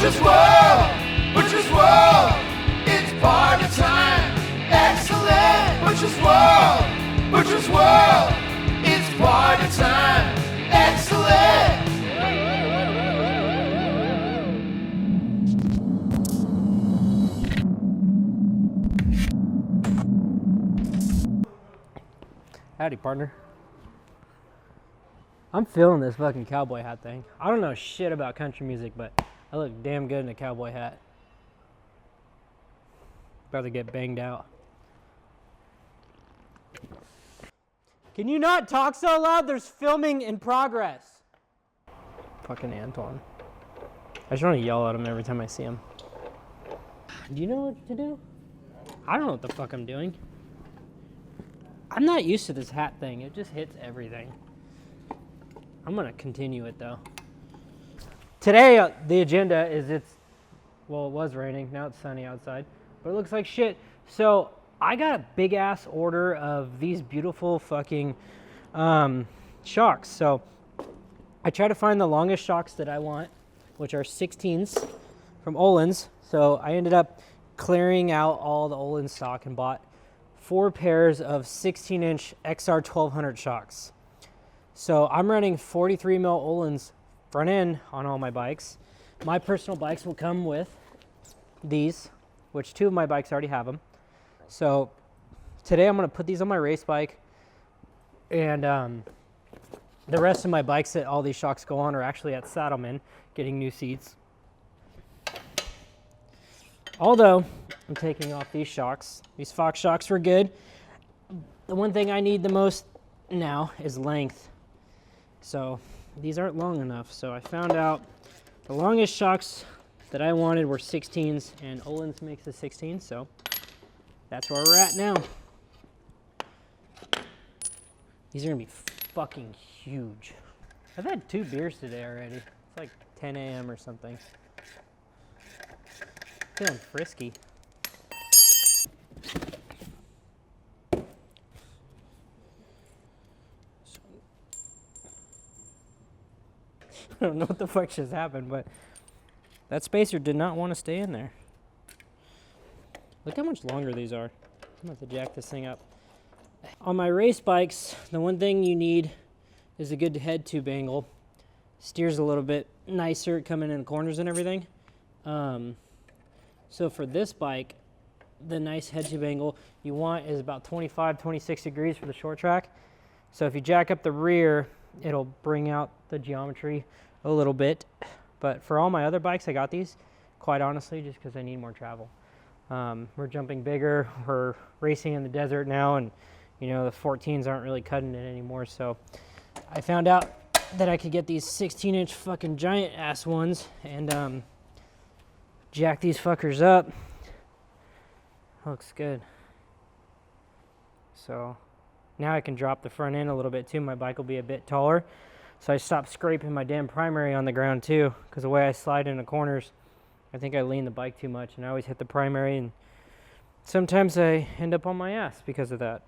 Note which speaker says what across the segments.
Speaker 1: Butcher's World, Butcher's World, it's party time. Excellent. Butcher's World, it's party time. Excellent.
Speaker 2: Howdy, partner. I'm feeling this fucking cowboy hat thing. I don't know shit about country music, but I look damn good in a cowboy hat. About to get banged out. Can you not talk so loud? There's filming in progress. Fucking Antoine. I just want to yell at him every time I see him. Do you know what to do? I don't know what the fuck I'm doing. I'm not used to this hat thing. It just hits everything. I'm gonna continue it though. Today, the agenda is well, it was raining. Now it's sunny outside, but it looks like shit. So I got a big ass order of these beautiful fucking shocks. So I try to find the longest shocks that I want, which are 16s from Olin's. So I ended up clearing out all the Olin stock and bought 4 pairs of 16-inch XR 1200 shocks. So I'm running 43 mil Olin's front end on all my bikes. My personal bikes will come with these, which 2 of my bikes already have them. So today I'm gonna put these on my race bike, and the rest of my bikes that all these shocks go on are actually at Saddlemen getting new seats. Although I'm taking off these shocks. These Fox shocks were good. The one thing I need the most now is length. So these aren't long enough. So I found out the longest shocks that I wanted were 16s, and Olin's makes the 16s, so that's where we're at now. These are gonna be fucking huge. I've had 2 beers today already. It's like 10 a.m. or something. Feeling frisky. I don't know what the fuck just happened, but that spacer did not want to stay in there. Look how much longer these are. I'm about to jack this thing up. On my race bikes, the one thing you need is a good head tube angle. Steers a little bit nicer coming in corners and everything. So for this bike, the nice head tube angle you want is about 25, 26 degrees for the short track. So if you jack up the rear, it'll bring out the geometry a little bit. But for all my other bikes, I got these, quite honestly, just because I need more travel. We're jumping bigger, we're racing in the desert now, and you know, the 14s aren't really cutting it anymore. So I found out that I could get these 16-inch fucking giant ass ones and jack these fuckers up. Looks good. So now I can drop the front end a little bit too. My bike will be a bit taller. So I stopped scraping my damn primary on the ground too, because the way I slide into corners, I think I lean the bike too much, and I always hit the primary, and sometimes I end up on my ass because of that.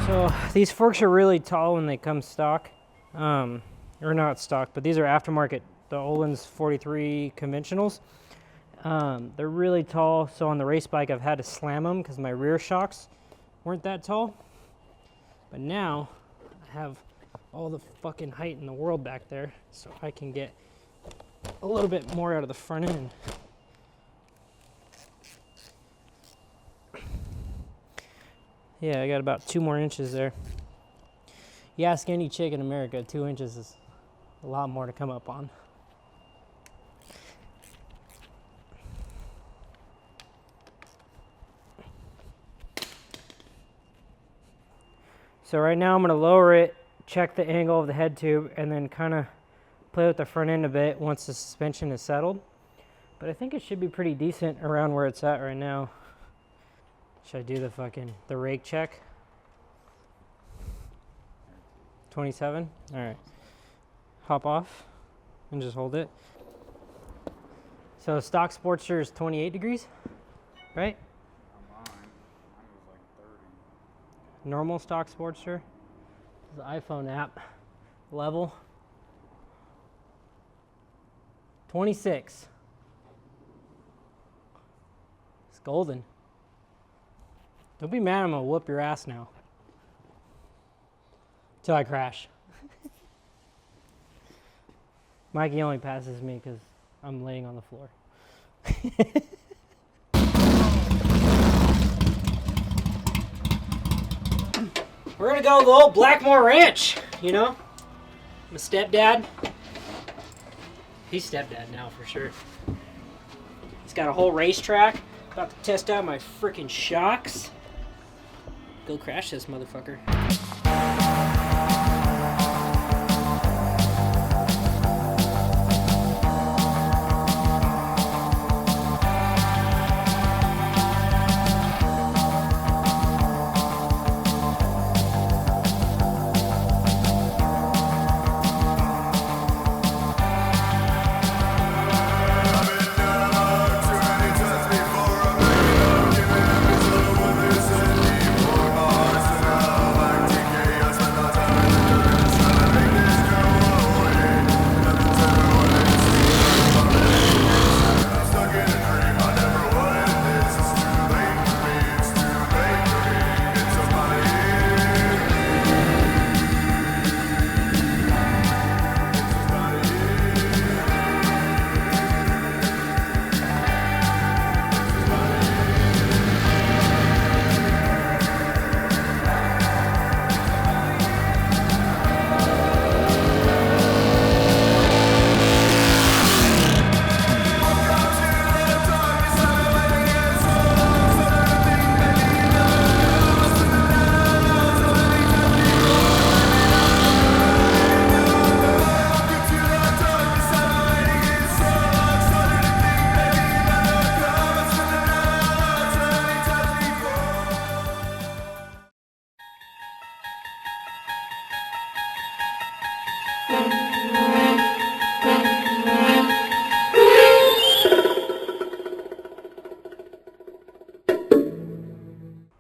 Speaker 2: So these forks are really tall when they come stock, or not stock, but these are aftermarket, the Olin's 43 conventionals. They're really tall, so on the race bike I've had to slam them because my rear shocks weren't that tall. But now I have all the fucking height in the world back there, so I can get a little bit more out of the front end. Yeah, I got about 2 more inches there. You ask any chick in America, 2 inches is a lot more to come up on. So right now I'm gonna lower it, check the angle of the head tube, and then kind of play with the front end a bit once the suspension is settled. But I think it should be pretty decent around where it's at right now. Should I do the rake check? 27? All right. Hop off and just hold it. So stock Sportster is 28 degrees, right?
Speaker 3: On mine was like 30.
Speaker 2: Normal stock Sportster. This is the iPhone app. Level. 26. It's golden. Don't be mad, I'm gonna whoop your ass now. Till I crash. Mikey only passes me because I'm laying on the floor. We're gonna go to the old Blackmore Ranch, you know? I'm a stepdad. He's stepdad now for sure. He's got a whole racetrack. About to test out my freaking shocks. Go crash this motherfucker.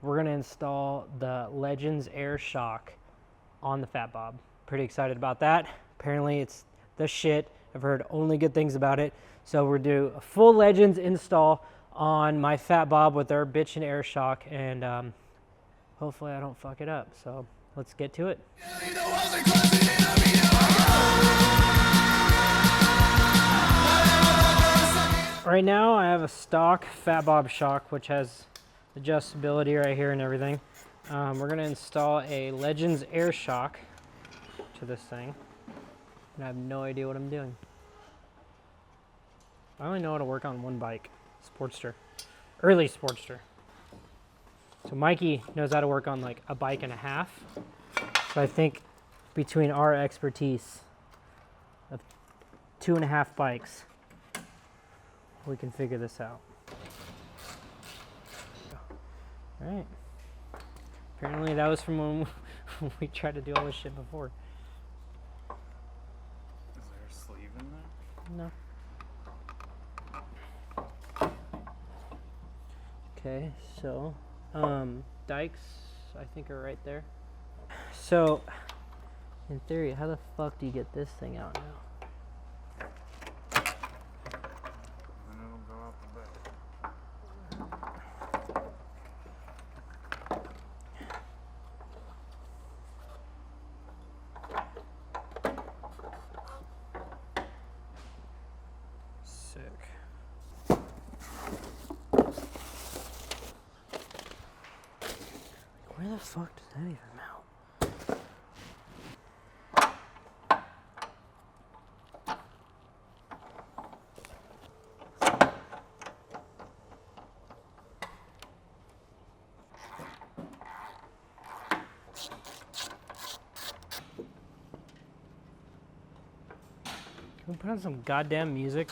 Speaker 2: We're gonna install the Legends Air Shock on the Fat Bob. Pretty excited about that. Apparently it's the shit. I've heard only good things about it. So we're do a full Legends install on my Fat Bob with our bitchin' Air Shock, and hopefully I don't fuck it up. So let's get to it. Right now I have a stock Fat Bob shock, which has adjustability right here and everything. We're gonna install a Legends Air Shock to this thing, and I have no idea what I'm doing. I only know how to work on one bike, Sportster, early Sportster. So Mikey knows how to work on like a bike and a half. So I think between our expertise of 2.5 bikes, we can figure this out. All right. Apparently that was from when we tried to do all this shit before.
Speaker 3: Is there a sleeve in there?
Speaker 2: No. Okay, so dikes I think are right there. So in theory, how the fuck do you get this thing out now?
Speaker 3: And it'll go out the back.
Speaker 2: Sick. Where the fuck does that even mount? Can we put on some goddamn music?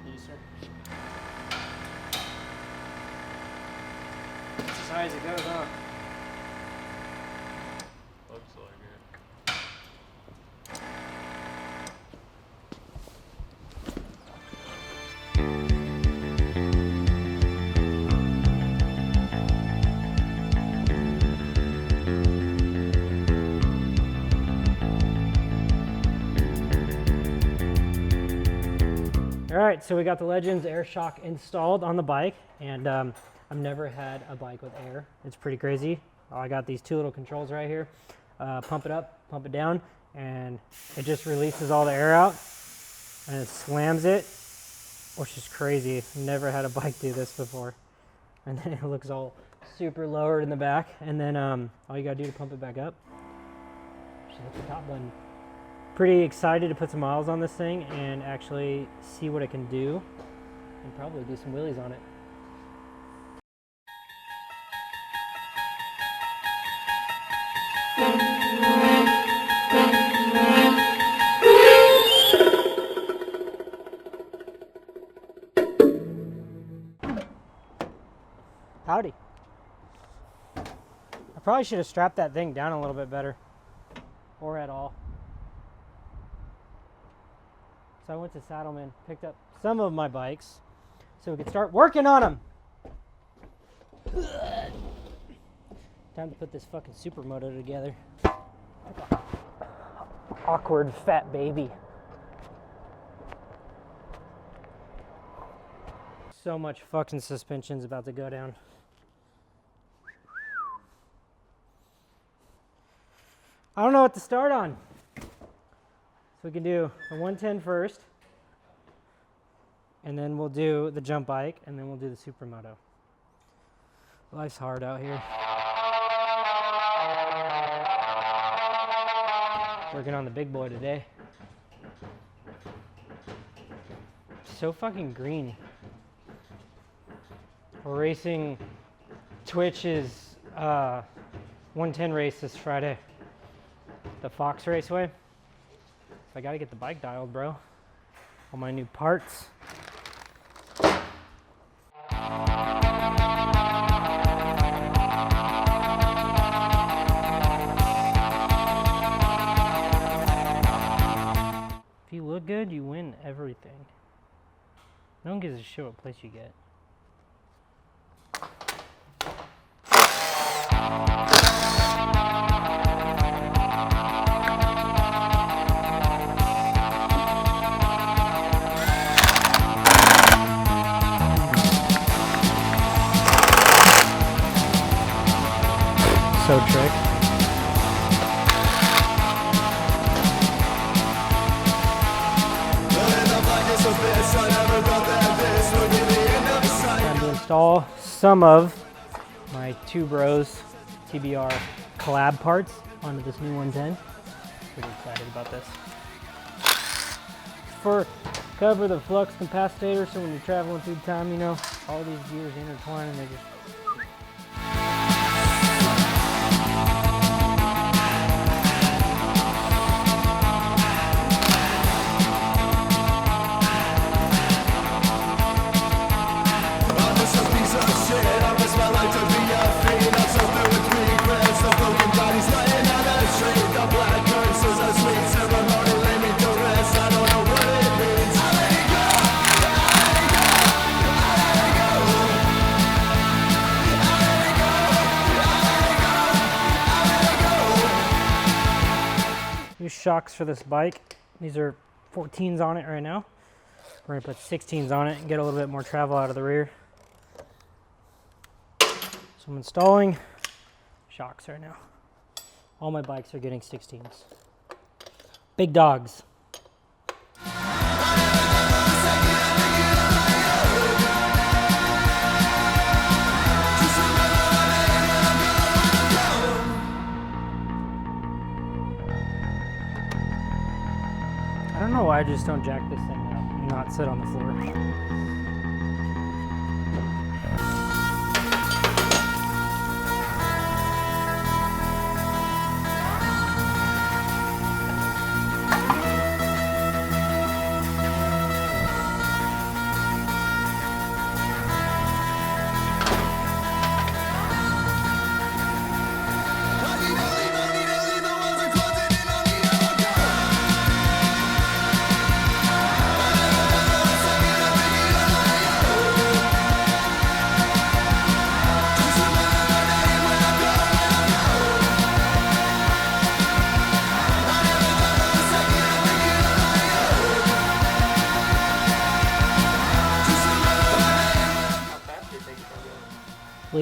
Speaker 2: looser. That's as high as it goes, huh?
Speaker 3: Looks like it.
Speaker 2: All right, so we got the Legends air shock installed on the bike, and I've never had a bike with air. It's pretty crazy. I got these two little controls right here. Pump it up, pump it down, and it just releases all the air out, and it slams it, which is crazy. Never had a bike do this before. And then it looks all super lowered in the back, and then all you gotta do to pump it back up, just hit the top button. Pretty excited to put some miles on this thing and actually see what it can do, and probably do some wheelies on it. Howdy. I probably should have strapped that thing down a little bit better, or at all. So I went to Saddleman, picked up some of my bikes so we could start working on them. Time to put this fucking supermoto together. Awkward fat baby. So much fucking suspension's about to go down. I don't know what to start on. So we can do the 110 first, and then we'll do the jump bike, and then we'll do the supermoto. Life's hard out here. Working on the big boy today. So fucking green. We're racing Twitch's 110 race this Friday. The Fox Raceway. I gotta get the bike dialed, bro. All my new parts. If you look good, you win everything. No one gives a shit what place you get. So trick. Time to install some of my Two Bros TBR collab parts onto this new 110. Pretty excited about this. For cover the flux capacitor, so when you're traveling through time, you know, all these gears intertwine and they just shocks for this bike. These are 14s on it right now. We're gonna put 16s on it and get a little bit more travel out of the rear. So I'm installing shocks right now. All my bikes are getting 16s. Big dogs. I don't know why I just don't jack this thing up and not sit on the floor.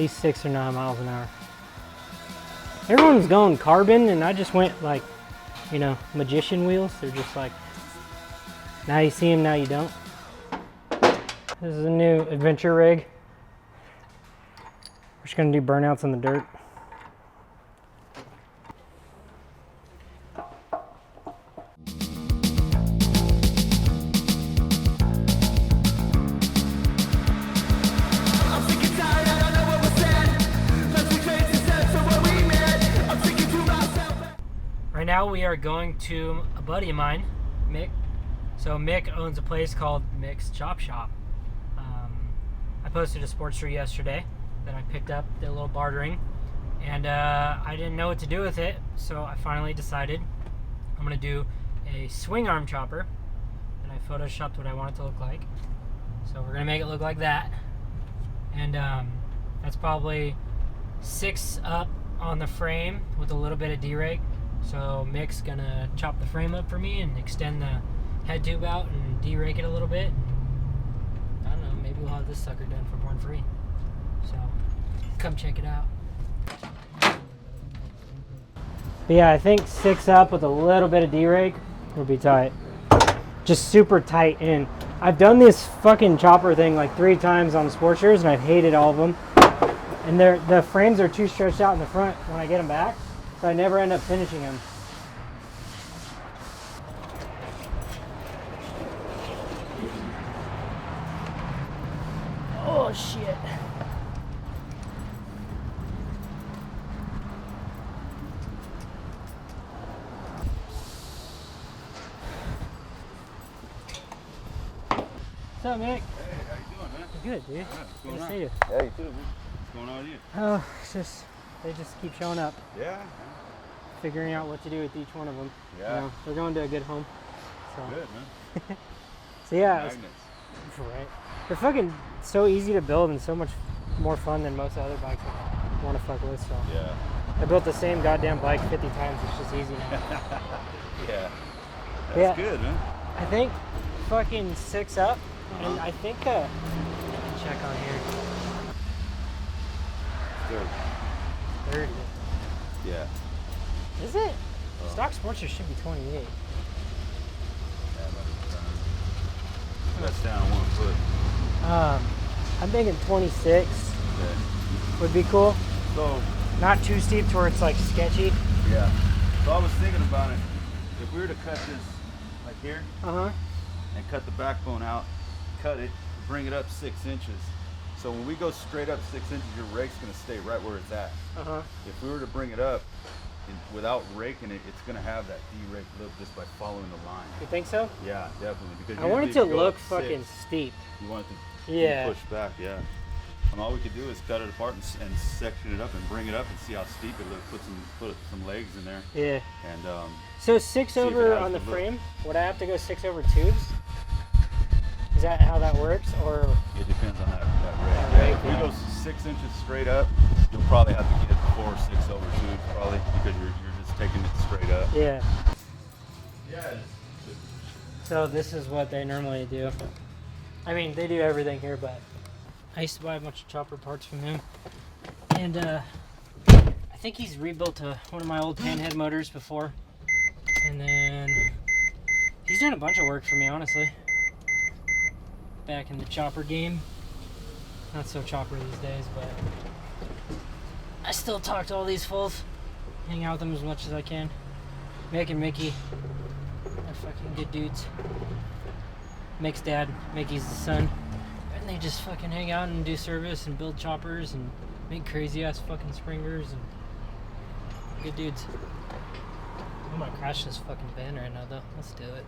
Speaker 2: least 6 or 9 miles an hour. Everyone's going carbon, and I just went like, you know, magician wheels. They're just like, now you see them, now you don't. This is a new adventure rig. We're just gonna do burnouts in the dirt. Right now we are going to a buddy of mine, Mick. So Mick owns a place called Mick's Chop Shop. I posted a sports shoe yesterday that I picked up, did a little bartering, and I didn't know what to do with it, so I finally decided I'm gonna do a swing arm chopper, and I photoshopped what I want it to look like. So we're gonna make it look like that, and that's probably 6 up on the frame with a little bit of D-rake. So Mick's gonna chop the frame up for me and extend the head tube out and D-rake it a little bit. I don't know, maybe we'll have this sucker done for Born Free. So come check it out. But yeah, I think 6 up with a little bit of D-rake will be tight. Just super tight in. I've done this fucking chopper thing like 3 times on sports shoes, and I've hated all of them. And the frames are too stretched out in the front when I get them back, so I never end up finishing them. Oh shit. What's up, Mick?
Speaker 3: Hey, how you doing, man?
Speaker 2: Good, dude.
Speaker 3: Yeah, what's
Speaker 2: Good
Speaker 3: going
Speaker 2: to
Speaker 3: on?
Speaker 2: see you.
Speaker 3: Yeah, you too, man. What's going on with you?
Speaker 2: Oh, it's just, they just keep showing up.
Speaker 3: Yeah.
Speaker 2: Figuring out what to do with each one of them.
Speaker 3: Yeah.
Speaker 2: You know, they're going to a good home. So,
Speaker 3: Good, man.
Speaker 2: so yeah, it's,
Speaker 3: Magnets.
Speaker 2: right. They're fucking so easy to build and so much more fun than most other bikes I want to fuck with. So
Speaker 3: Yeah.
Speaker 2: I built the same goddamn bike 50 times. It's just easy now.
Speaker 3: Yeah. That's
Speaker 2: Yeah.
Speaker 3: good, man.
Speaker 2: I think fucking 6 up, and I think check on here.
Speaker 3: Good.
Speaker 2: 30.
Speaker 3: Yeah.
Speaker 2: Is it? Stock Sportster should be 28.
Speaker 3: Yeah, that's down 1 foot.
Speaker 2: I'm thinking 26
Speaker 3: Okay.
Speaker 2: would be cool.
Speaker 3: So,
Speaker 2: Not too steep to where it's like sketchy.
Speaker 3: yeah. So I was thinking about it. If we were to cut this like here
Speaker 2: Uh-huh.
Speaker 3: and cut the backbone out, cut it, bring it up 6 inches. So when we go straight up 6 inches, your rake's gonna stay right where it's at.
Speaker 2: Uh-huh.
Speaker 3: If we were to bring it up without raking it, it's gonna have that D-rake look just by following the line.
Speaker 2: You think so?
Speaker 3: Yeah, definitely. Because
Speaker 2: I want it
Speaker 3: usually
Speaker 2: to
Speaker 3: if you go
Speaker 2: look
Speaker 3: up
Speaker 2: fucking
Speaker 3: 6,
Speaker 2: steep.
Speaker 3: you want it to
Speaker 2: Yeah.
Speaker 3: push back, yeah. And all we could do is cut it apart and section it up and bring it up and see how steep it looks. Put some legs in there.
Speaker 2: Yeah.
Speaker 3: And
Speaker 2: So 6
Speaker 3: See if it
Speaker 2: over
Speaker 3: has
Speaker 2: on the
Speaker 3: the look.
Speaker 2: frame, would I have to go 6 over tubes? Is that how that works? Or
Speaker 3: it depends on that rake.
Speaker 2: That
Speaker 3: Yeah,
Speaker 2: rake,
Speaker 3: if we
Speaker 2: yeah.
Speaker 3: go 6 inches straight up, you'll probably have to get 4 or 6 over tubes probably because you're just taking it straight up.
Speaker 2: yeah.
Speaker 3: Yeah.
Speaker 2: So this is what they normally do. I mean, they do everything here, but I used to buy a bunch of chopper parts from him. And I think he's rebuilt one of my old panhead motors before. And then he's done a bunch of work for me, honestly. Back in the chopper game. Not so chopper these days, but I still talk to all these fools. Hang out with them as much as I can. Mick and Mickey are fucking good dudes. Mick's dad, Mickey's the son. And they just fucking hang out and do service and build choppers and make crazy ass fucking springers and good dudes. I'm gonna crash this fucking van right now though. Let's do it.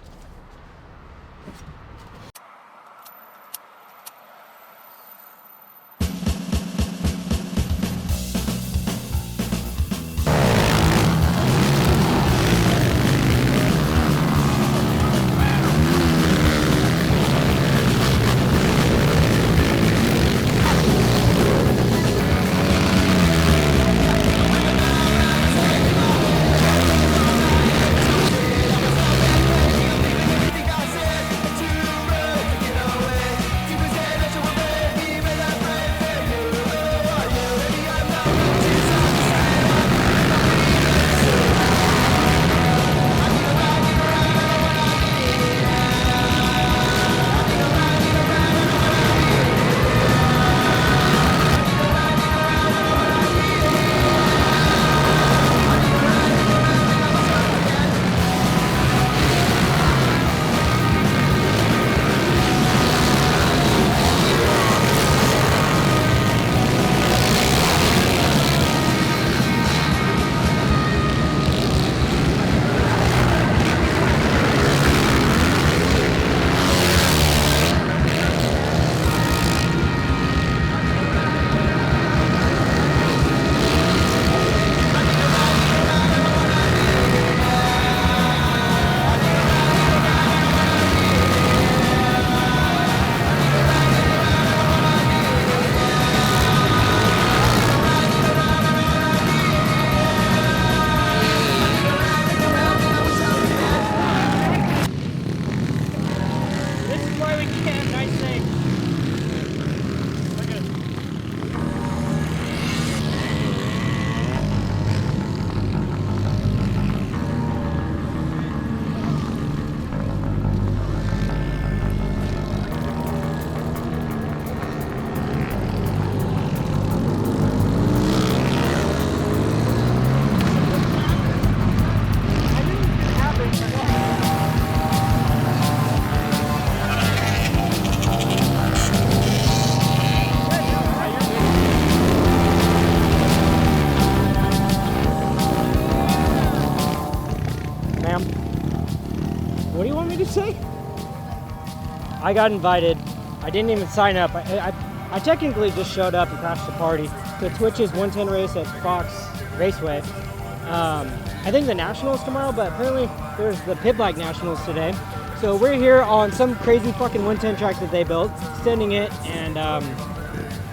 Speaker 2: What do you want me to say? I got invited. I didn't even sign up. I technically just showed up and crashed the party to Twitch's 110 race at Fox Raceway. I think the Nationals tomorrow, but apparently there's the Pit Bike Nationals today. So we're here on some crazy fucking 110 track that they built, extending it, and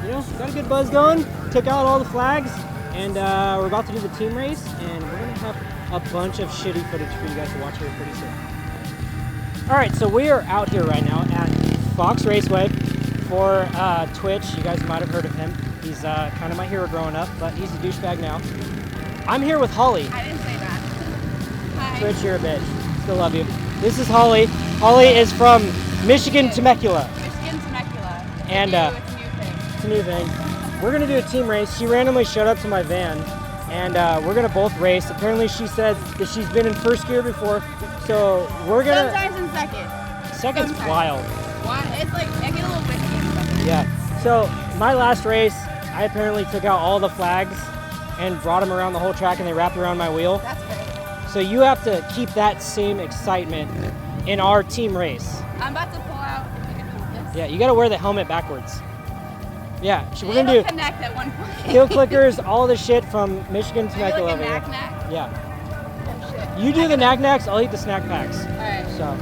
Speaker 2: you know, got a good buzz going. Took out all the flags, and we're about to do the team race, and we're gonna have a bunch of shitty footage for you guys to watch here pretty soon. All right, so we are out here right now at Fox Raceway for Twitch. You guys might have heard of him. He's kind of my hero growing up, but he's a douchebag now. I'm here with Holly.
Speaker 4: I didn't say that. Hi.
Speaker 2: Twitch, you're a bitch. Still love you. This is Holly. Holly is from Michigan, Temecula.
Speaker 4: Michigan, Temecula.
Speaker 2: And
Speaker 4: it's a new thing.
Speaker 2: it's a new thing. We're gonna do a team race. She randomly showed up to my van, and we're gonna both race. Apparently, she said that she's been in first gear before, so we're gonna.
Speaker 4: Sometimes in second.
Speaker 2: Second's
Speaker 4: Sometimes.
Speaker 2: wild.
Speaker 4: Why? It's like, I get a little whiskey in second.
Speaker 2: Yeah. So my last race, I apparently took out all the flags and brought them around the whole track, and they wrapped around my wheel.
Speaker 4: That's great.
Speaker 2: So you have to keep that same excitement in our team race.
Speaker 4: I'm about to pull out like a compass.
Speaker 2: Yeah, you gotta wear the helmet backwards. Yeah, we're gonna
Speaker 4: It'll
Speaker 2: do
Speaker 4: connect at one point.
Speaker 2: kill clickers, all the shit from Michigan to
Speaker 4: Maybe
Speaker 2: Temecula
Speaker 4: like a
Speaker 2: over here.
Speaker 4: knack-knack.
Speaker 2: Yeah.
Speaker 4: Oh, shit.
Speaker 2: You do the knack-knacks, I'll eat the snack packs.
Speaker 4: Alright.
Speaker 2: So,